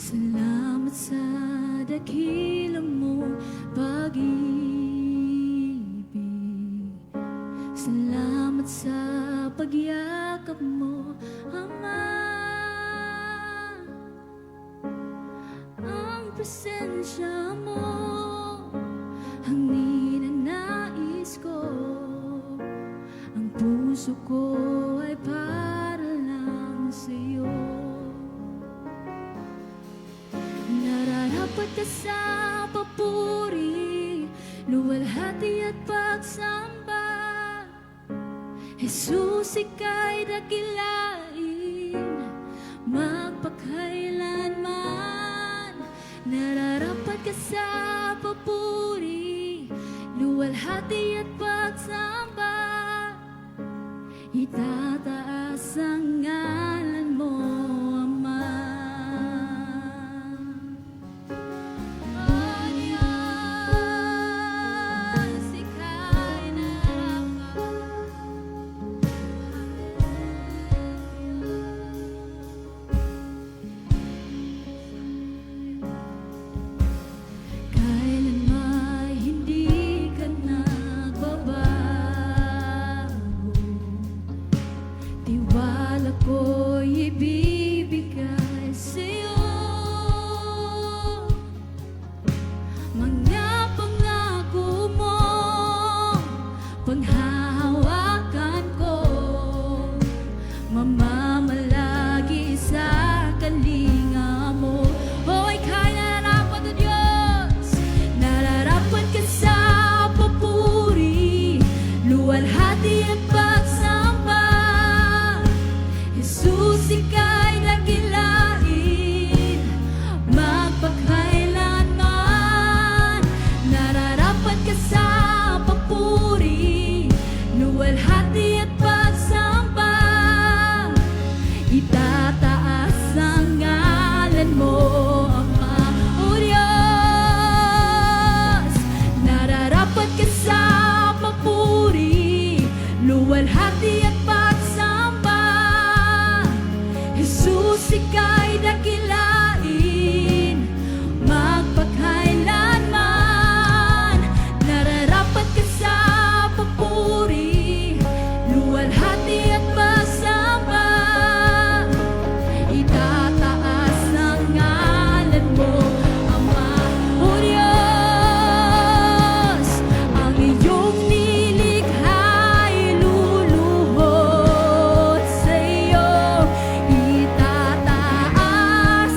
Salamat sa dakilang mong pag-ibig. Salamat sa pagyakap mo, Ama. Ang presensya mo ang ninanais ko. Ang puso ko ay para lang sa'yo. Nararapat ka sa papuri, luwalhati at pagsamba. Jesus, ika'y dakilain magpakailanman. Nararapat ka sa papuri, luwalhati at pagsamba. Itataas ang ngalan mo, Ama. Oh Diyos, ika'y nararapat. Kailanman hindi ka nagbabago. Tiwala ko'y ibibigay sa'yo. Mga pangako mo, panghahawakan ko. Mamamalagi sa kalinga mo. O ika'y nararapat, O Diyos. Nararapat ka sa papuri, luwalhati at pagsamba. Jesus, ika'y dakilain magpakailanman. Nararapat ka sa papuri, luwalhati at pagsamba. Itataas ang ngalan mo, Ama. O Diyos, nararapat ka sa papuri, luwalhati at pagsamba. Jesus, ika'y dakilain magpakailanman. Nararapat ka sa papuri, luwalhati at pagsamba. Itataas ang ngalan mo, Ama. O Diyos, ang iyong nilikha'y luluhod sa iyo. Itataas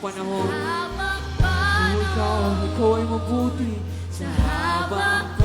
panahon. habang Ikaw, panahon, ikaw ay mabuti. sa habang